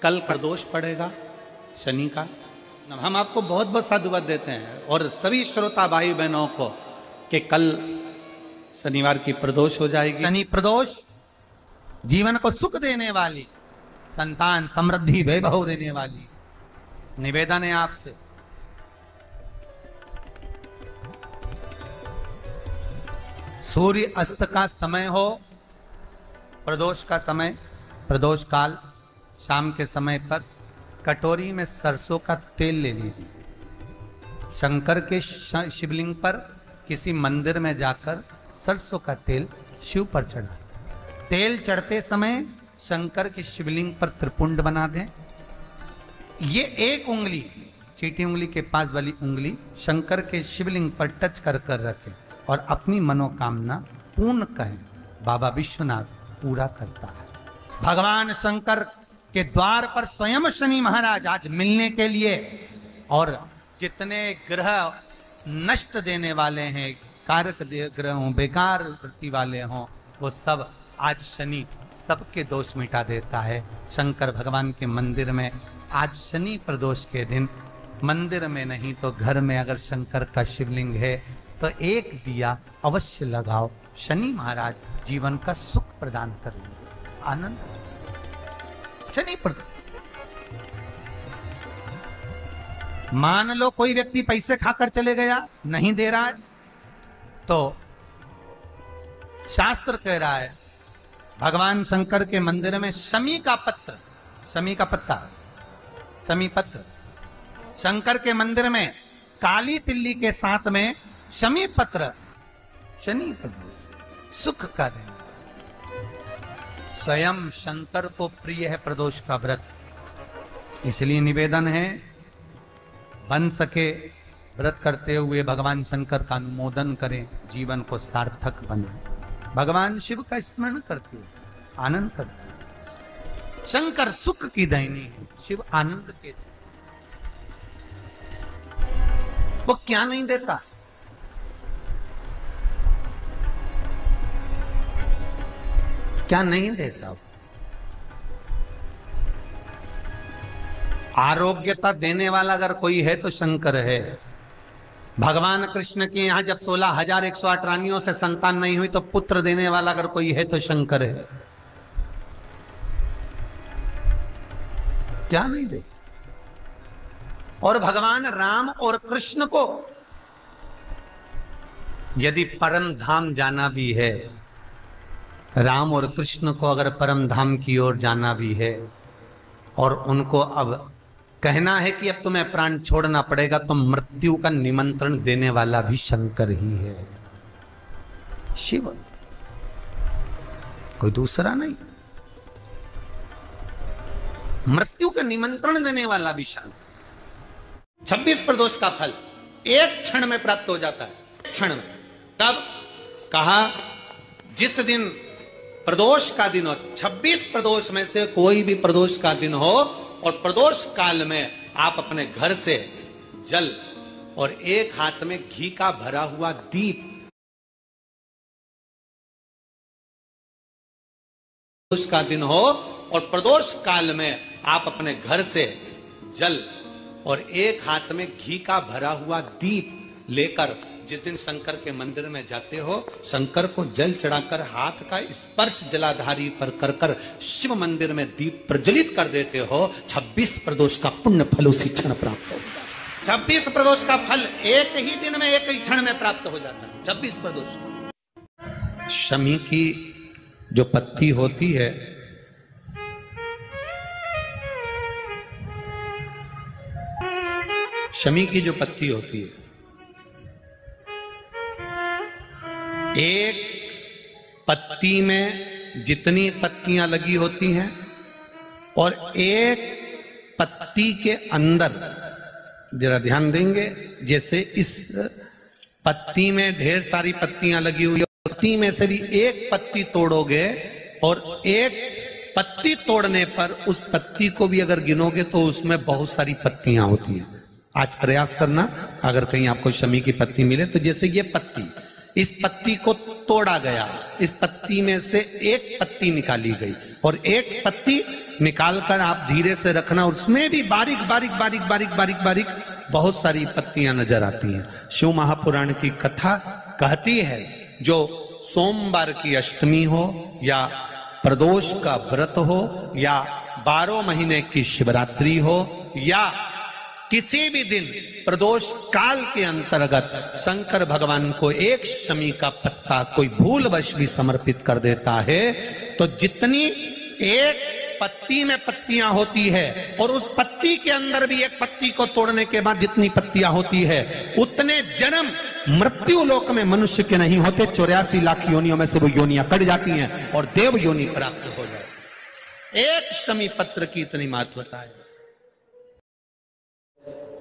कल प्रदोष पड़ेगा शनि का। हम आपको बहुत बहुत साधुवाद देते हैं और सभी श्रोता भाई बहनों को कि कल शनिवार की प्रदोष हो जाएगी। शनि प्रदोष जीवन को सुख देने वाली, संतान समृद्धि वैभव देने वाली। निवेदन है आपसे, सूर्य अस्त का समय हो, प्रदोष का समय, प्रदोष काल शाम के समय पर कटोरी में सरसों का तेल ले लीजिए। शंकर के शिवलिंग पर किसी मंदिर में जाकर सरसों का तेल शिव पर चढ़ा। तेल चढ़ते समय शंकर के शिवलिंग पर त्रिपुंड बना दें। ये एक उंगली, चीटी उंगली के पास वाली उंगली शंकर के शिवलिंग पर टच कर कर रखें और अपनी मनोकामना पूर्ण कहें। बाबा विश्वनाथ पूरा करता है। भगवान शंकर के द्वार पर स्वयं शनि महाराज आज मिलने के लिए, और जितने ग्रह नष्ट देने वाले हैं, कारक ग्रह हों, बेकार वृत्ति वाले हों, वो सब आज शनि सबके दोष मिटा देता है। शंकर भगवान के मंदिर में आज शनि प्रदोष के दिन, मंदिर में नहीं तो घर में अगर शंकर का शिवलिंग है तो एक दिया अवश्य लगाओ। शनि महाराज जीवन का सुख प्रदान करेंगे, आनंद। शनि प्रदोष, मान लो कोई व्यक्ति पैसे खाकर चले गया, नहीं दे रहा है, तो शास्त्र कह रहा है भगवान शंकर के मंदिर में शमी का पत्र, शमी का पत्ता, शमी पत्र, शंकर के मंदिर में काली तिल्ली के साथ में शमी पत्र, शनि प्रदोष सुख का दिन। स्वयं शंकर को प्रिय है प्रदोष का व्रत, इसलिए निवेदन है बन सके व्रत करते हुए भगवान शंकर का अनुमोदन करें, जीवन को सार्थक बने। भगवान शिव का स्मरण करते हुए आनंद करते हुए। शंकर सुख की दैनी है, शिव आनंद के, वो क्या नहीं देता? क्या नहीं देता? आरोग्यता देने वाला अगर कोई है तो शंकर है। भगवान कृष्ण के यहाँ जब 16,108 रानियों से संतान नहीं हुई तो पुत्र देने वाला अगर कोई है तो शंकर है। क्या नहीं दे? और भगवान राम और कृष्ण को यदि परम धाम जाना भी है, राम और कृष्ण को अगर परम धाम की ओर जाना भी है और उनको अब कहना है कि अब तुम्हें प्राण छोड़ना पड़ेगा, तो मृत्यु का निमंत्रण देने वाला भी शंकर ही है, शिव, कोई दूसरा नहीं। मृत्यु का निमंत्रण देने वाला भी शंकर। 26 प्रदोष का फल एक क्षण में प्राप्त हो जाता है, क्षण में। तब कहा जिस दिन प्रदोष का दिन हो, 26 प्रदोष में से कोई भी प्रदोष का दिन हो और प्रदोष काल में आप अपने घर से जल और एक हाथ में घी का भरा हुआ दीप, प्रदोष का दिन हो और प्रदोष काल में आप अपने घर से जल और एक हाथ में घी का भरा हुआ दीप लेकर जिस दिन शंकर के मंदिर में जाते हो, शंकर को जल चढ़ाकर हाथ का स्पर्श जलाधारी पर कर कर शिव मंदिर में दीप प्रज्वलित कर देते हो, 26 प्रदोष का पुण्य फल उसी क्षण प्राप्त हो जाता है। 26 प्रदोष का फल एक ही दिन में, एक ही क्षण में प्राप्त हो जाता है। 26 प्रदोष। शमी की जो पत्ती होती है, शमी की जो पत्ती होती है, एक पत्ती में जितनी पत्तियां लगी होती हैं और एक पत्ती के अंदर, जरा ध्यान देंगे, जैसे इस पत्ती में ढेर सारी पत्तियां लगी हुई, पत्ती में से भी एक पत्ती तोड़ोगे और एक पत्ती तोड़ने पर उस पत्ती को भी अगर गिनोगे तो उसमें बहुत सारी पत्तियां होती हैं। आज प्रयास करना, अगर कहीं आपको शमी की पत्ती मिले तो जैसे ये पत्ती, इस पत्ती को तोड़ा गया, इस पत्ती में से एक पत्ती निकाली गई और एक पत्ती निकाल कर आप धीरे से रखना, उसमें भी बारीक बारीक बारीक बारीक बारीक बारीक बहुत सारी पत्तियां नजर आती हैं। शिव महापुराण की कथा कहती है जो सोमवार की अष्टमी हो या प्रदोष का व्रत हो या 12 महीने की शिवरात्रि हो या किसी भी दिन प्रदोष काल के अंतर्गत शंकर भगवान को एक शमी का पत्ता कोई भूलवश भी समर्पित कर देता है तो जितनी एक पत्ती में पत्तियां होती है और उस पत्ती के अंदर भी एक पत्ती को तोड़ने के बाद जितनी पत्तियां होती है उतने जन्म मृत्यु लोक में मनुष्य के नहीं होते। 84 लाख योनियों में से वो योनियां कट जाती हैं और देव योनि प्राप्त हो जाए। एक शमी पत्र की इतनी महत्वता है।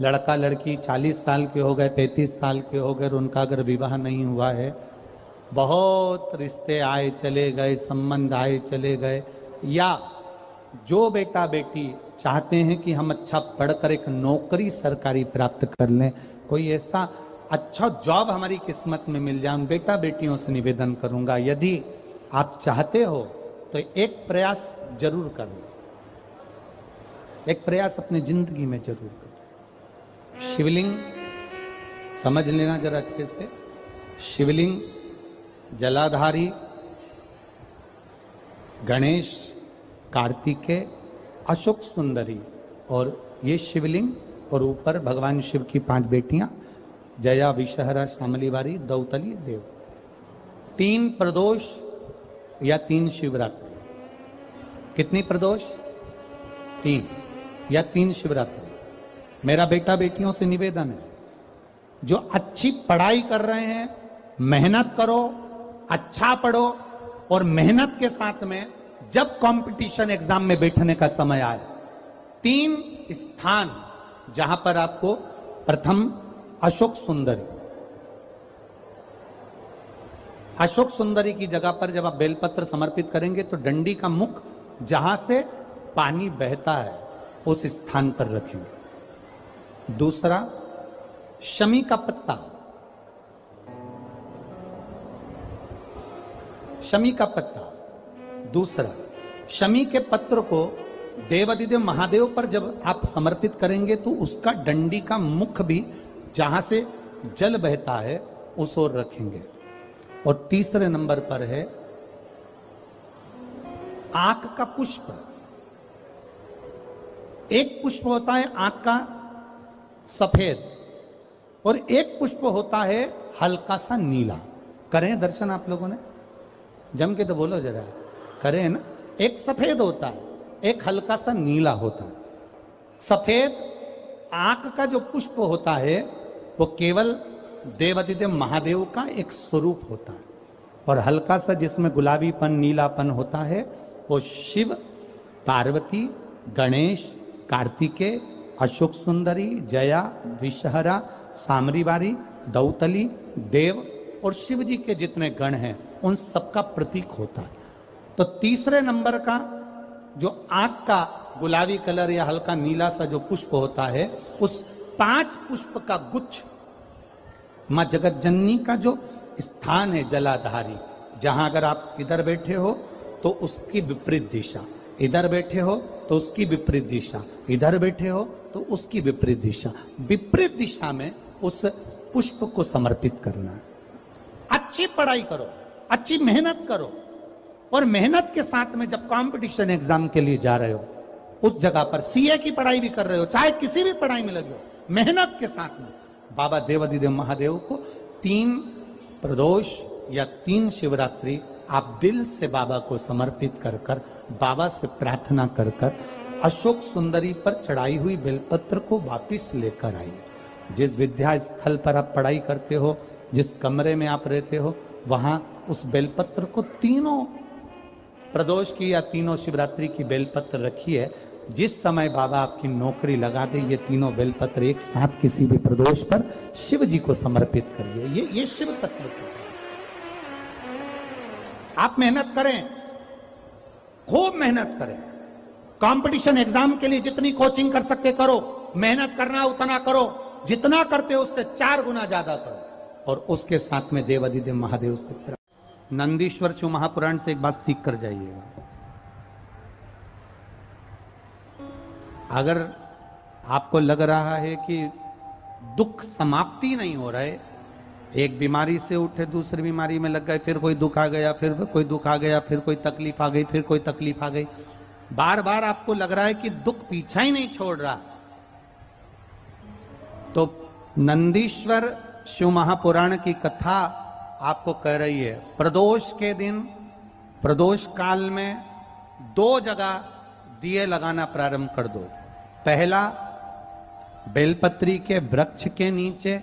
लड़का लड़की 40 साल के हो गए, 35 साल के हो गए, उनका अगर विवाह नहीं हुआ है, बहुत रिश्ते आए चले गए, संबंध आए चले गए, या जो बेटा बेटी चाहते हैं कि हम अच्छा पढ़कर एक नौकरी सरकारी प्राप्त कर लें, कोई ऐसा अच्छा जॉब हमारी किस्मत में मिल जाए, उन बेटा बेटियों से निवेदन करूंगा यदि आप चाहते हो तो एक प्रयास जरूर करना, एक प्रयास अपनी जिंदगी में जरूर करना। शिवलिंग समझ लेना जरा अच्छे से, शिवलिंग जलाधारी गणेश, कार्तिकेय, अशोक सुंदरी, और ये शिवलिंग और ऊपर भगवान शिव की 5 बेटियां जया, विषहरा, शामलीवारी, दौतली, देव। 3 प्रदोष या 3 शिवरात्रि। कितनी प्रदोष? 3 या 3 शिवरात्रि। मेरा बेटा बेटियों से निवेदन है, जो अच्छी पढ़ाई कर रहे हैं मेहनत करो, अच्छा पढ़ो, और मेहनत के साथ में जब कंपटीशन एग्जाम में बैठने का समय आए 3 स्थान जहां पर आपको प्रथम अशोक सुंदरी, अशोक सुंदरी की जगह पर जब आप बेलपत्र समर्पित करेंगे तो डंडी का मुख जहां से पानी बहता है उस स्थान पर रखेंगे। दूसरा शमी का पत्ता, शमी का पत्ता। दूसरा शमी के पत्र को देवादिदेव महादेव पर जब आप समर्पित करेंगे तो उसका डंडी का मुख भी जहां से जल बहता है उस ओर रखेंगे। और तीसरे नंबर पर है आंख का पुष्प। एक पुष्प होता है आंख का सफेद और एक पुष्प होता है हल्का सा नीला। करें दर्शन आप लोगों ने? जम के तो बोलो जरा, करें ना? एक सफेद होता है, एक हल्का सा नीला होता है। सफेद आंख का जो पुष्प होता है वो केवल देवादिदेव महादेव का एक स्वरूप होता है, और हल्का सा जिसमें गुलाबीपन नीलापन होता है वो शिव, पार्वती, गणेश, कार्तिकेय, अशोक सुंदरी, जया, विषहरा, सामरीवारी, दौतली, देव और शिव जी के जितने गण हैं उन सबका प्रतीक होता है। तो तीसरे नंबर का जो आंख का गुलाबी कलर या हल्का नीला सा जो पुष्प होता है उस 5 पुष्प का गुच्छ मां जगत जननी का जो स्थान है जलाधारी, जहां अगर आप इधर बैठे हो तो उसकी विपरीत दिशा, इधर बैठे हो तो उसकी विपरीत दिशा, इधर बैठे हो तो उसकी विपरीत दिशा, विपरीत दिशा में उस पुष्प को समर्पित करना है। अच्छी पढ़ाई करो, अच्छी मेहनत करो, और मेहनत के साथ में जब कंपटीशन एग्जाम के लिए जा रहे हो उस जगह पर सीए की पढ़ाई भी कर रहे हो, चाहे किसी भी पढ़ाई में लगे हो, मेहनत के साथ में बाबा देवादिदेव महादेव को 3 प्रदोष या 3 शिवरात्रि आप दिल से बाबा को समर्पित कर कर, बाबा से प्रार्थना कर कर अशोक सुंदरी पर चढ़ाई हुई बेलपत्र को वापिस लेकर आइए। जिस विद्या स्थल पर आप पढ़ाई करते हो, जिस कमरे में आप रहते हो, वहां उस बेलपत्र को 3 प्रदोष की या 3 शिवरात्रि की बेलपत्र रखिए। जिस समय बाबा आपकी नौकरी लगा दे ये 3 बेलपत्र एक साथ किसी भी प्रदोष पर शिव जी को समर्पित करिए। ये शिव तत्व है। आप मेहनत करें, खूब मेहनत करें, कंपटीशन एग्जाम के लिए जितनी कोचिंग कर सकते करो, मेहनत करना उतना करो, जितना करते हो उससे 4 गुना ज्यादा करो, और उसके साथ में देवादिदेव महादेव से नंदीश्वर शिव महापुराण से एक बात सीख कर जाइएगा। अगर आपको लग रहा है कि दुख समाप्ति नहीं हो रहे, एक बीमारी से उठे दूसरी बीमारी में लग गए, फिर कोई दुख आ गया, फिर कोई दुख आ गया, फिर कोई तकलीफ आ गई, फिर कोई तकलीफ आ गई, बार बार आपको लग रहा है कि दुख पीछा ही नहीं छोड़ रहा, तो नंदीश्वर शिव महापुराण की कथा आपको कह रही है, प्रदोष के दिन, प्रदोष काल में 2 जगह दिए लगाना प्रारंभ कर दो। पहला, बेलपत्री के वृक्ष के नीचे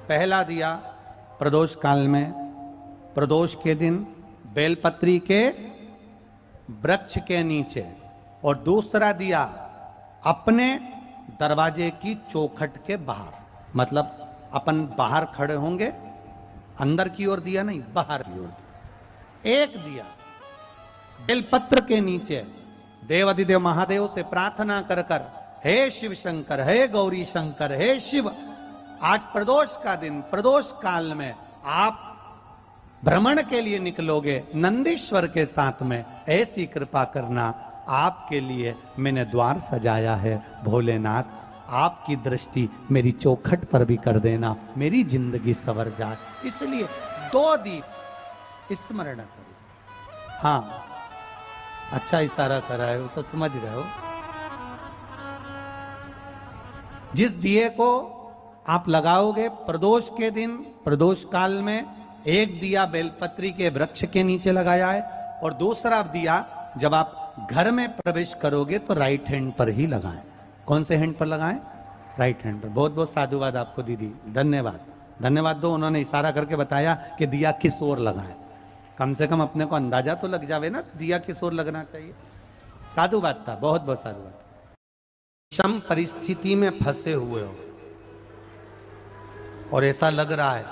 पहला दिया प्रदोष काल में, प्रदोष के दिन बेलपत्री के वृक्ष के नीचे, और दूसरा दिया अपने दरवाजे की चौखट के बाहर, मतलब अपन बाहर खड़े होंगे, अंदर की ओर दिया नहीं, बाहर की ओर। एक दिया बेलपत्र के नीचे देवाधिदेव महादेव से प्रार्थना कर कर, हे शिव शंकर, हे गौरी शंकर, हे शिव, आज प्रदोष का दिन, प्रदोष काल में आप भ्रमण के लिए निकलोगे नंदीश्वर के साथ में, ऐसी कृपा करना, आपके लिए मैंने द्वार सजाया है भोलेनाथ, आपकी दृष्टि मेरी चौखट पर भी कर देना, मेरी जिंदगी संवर जाए। इसलिए 2 दीप स्मरण करो। हाँ, अच्छा इशारा करा है, उसको समझ गए हो। जिस दिए को आप लगाओगे प्रदोष के दिन, प्रदोष काल में, एक दिया बेलपत्री के वृक्ष के नीचे लगाया है, और दूसरा दिया जब आप घर में प्रवेश करोगे तो राइट हैंड पर ही लगाएं। कौन से हैंड पर लगाएं? राइट हैंड पर। बहुत बहुत साधुवाद आपको दीदी, धन्यवाद, धन्यवाद दो, उन्होंने इशारा करके बताया कि दिया किस ओर लगाएं, कम से कम अपने को अंदाजा तो लग जावे ना दिया किस ओर लगना चाहिए। साधुवाद था, बहुत बहुत साधुवाद। विषम परिस्थिति में फंसे हुए हो और ऐसा लग रहा है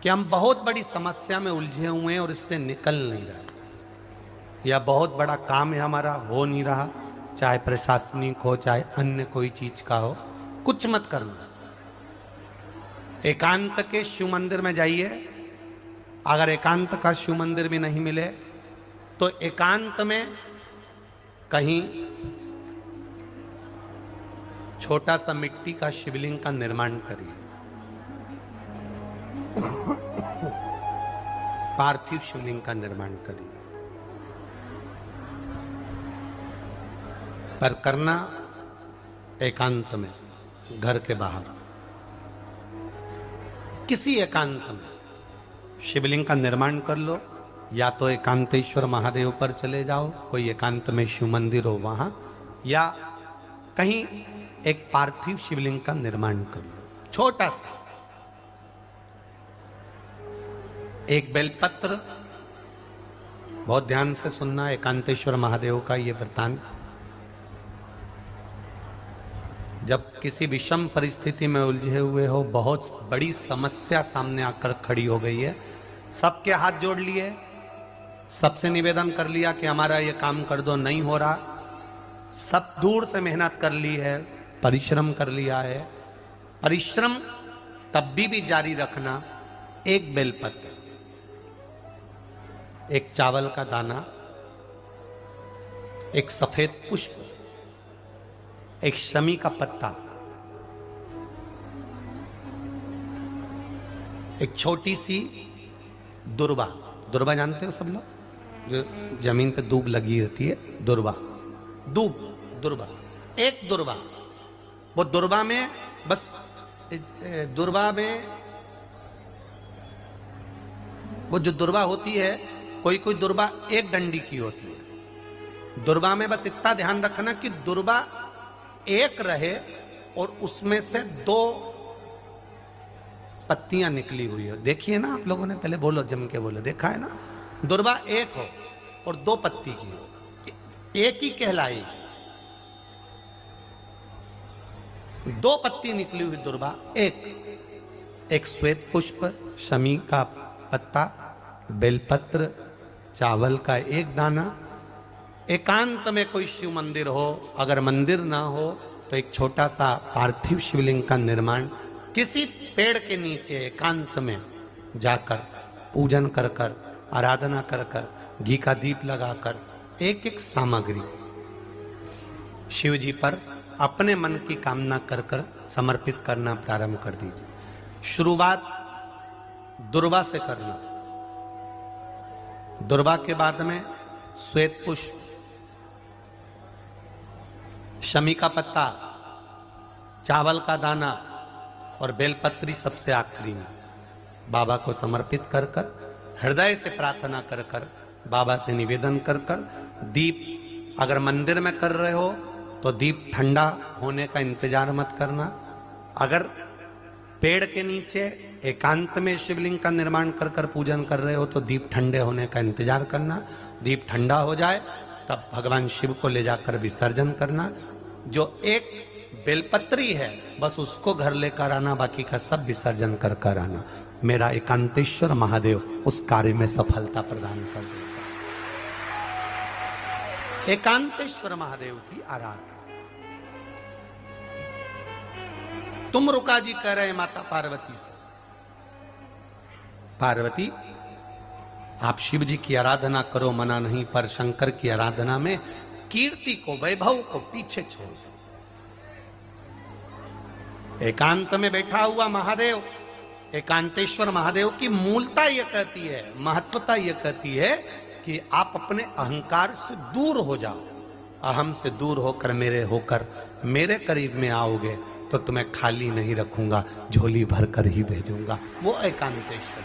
कि हम बहुत बड़ी समस्या में उलझे हुए हैं और इससे निकल नहीं रहे, या बहुत बड़ा काम है हमारा, हो नहीं रहा, चाहे प्रशासनिक हो चाहे अन्य कोई चीज का हो, कुछ मत करना, एकांत के शिव मंदिर में जाइए। अगर एकांत का शिव मंदिर भी नहीं मिले तो एकांत में कहीं छोटा सा मिट्टी का शिवलिंग का निर्माण करिए, पार्थिव शिवलिंग का निर्माण करिए, पर करना एकांत में, घर के बाहर, किसी एकांत में शिवलिंग का निर्माण कर लो, या तो एकांतेश्वर महादेव पर चले जाओ, कोई एकांत में शिव मंदिर हो वहां, या कहीं एक पार्थिव शिवलिंग का निर्माण कर लो, छोटा सा, एक बेलपत्र, बहुत ध्यान से सुनना, एकांतेश्वर महादेव का ये वृतांत। जब किसी विषम परिस्थिति में उलझे हुए हो, बहुत बड़ी समस्या सामने आकर खड़ी हो गई है, सबके हाथ जोड़ लिए, सबसे निवेदन कर लिया कि हमारा ये काम कर दो, नहीं हो रहा, सब दूर से मेहनत कर ली है, परिश्रम कर लिया है, परिश्रम तब भी जारी रखना। एक बेलपत्र, एक चावल का दाना, एक सफेद पुष्प, एक शमी का पत्ता, एक छोटी सी दुर्वा, दुर्वा जानते हो सब लोग, जो जमीन पे दूब लगी रहती है, दुर्वा, दूब, दुर्वा, एक दुर्वा, वो दुर्वा में बस, दुर्वा में वो जो दुर्वा होती है, कोई कोई दुर्वा एक डंडी की होती है, दुर्वा में बस इतना ध्यान रखना कि दुर्वा एक रहे और उसमें से 2 पत्तियां निकली हुई है। देखिए ना आप लोगों ने, पहले बोलो, जम के बोलो, देखा है ना, दुर्वा एक हो और 2 पत्ती की हो, एक ही कहलाई, 2 पत्ती निकली हुई दुर्वा, एक श्वेत पुष्प, शमी का पत्ता, बेलपत्र, चावल का एक दाना। एकांत में कोई शिव मंदिर हो, अगर मंदिर ना हो तो एक छोटा सा पार्थिव शिवलिंग का निर्माण किसी पेड़ के नीचे एकांत में जाकर पूजन कर कर, आराधना कर कर, घी का दीप लगाकर, एक एक सामग्री शिव जी पर अपने मन की कामना कर कर समर्पित करना प्रारंभ कर दीजिए। शुरुआत दुर्वा से करना। दुर्वा के बाद में श्वेत पुष्प, शमी का पत्ता, चावल का दाना और बेलपत्री सबसे आखिरी में बाबा को समर्पित कर कर हृदय से प्रार्थना कर कर बाबा से निवेदन कर कर दीप, अगर मंदिर में कर रहे हो तो दीप ठंडा होने का इंतजार मत करना। अगर पेड़ के नीचे एकांत में शिवलिंग का निर्माण कर कर पूजन कर रहे हो तो दीप ठंडे होने का इंतजार करना। दीप ठंडा हो जाए तब भगवान शिव को ले जाकर विसर्जन करना। जो एक बेलपत्री है बस उसको घर लेकर आना, बाकी का सब विसर्जन कर कर आना। मेरा एकांतेश्वर महादेव उस कार्य में सफलता प्रदान कर देगा। एकांतेश्वर महादेव की आराधना। तुम रुका जी कह रहे माता पार्वती से, पार्वती आप शिव जी की आराधना करो, मना नहीं, पर शंकर की आराधना में कीर्ति को, वैभव को पीछे छोड़। एकांत में बैठा हुआ महादेव, एकांतेश्वर महादेव की मूलता यह कहती है, महत्वता यह कहती है कि आप अपने अहंकार से दूर हो जाओ। अहम से दूर होकर मेरे करीब में आओगे तो तुम्हें खाली नहीं रखूंगा, झोली भर कर ही भेजूंगा। वो एकांतेश्वर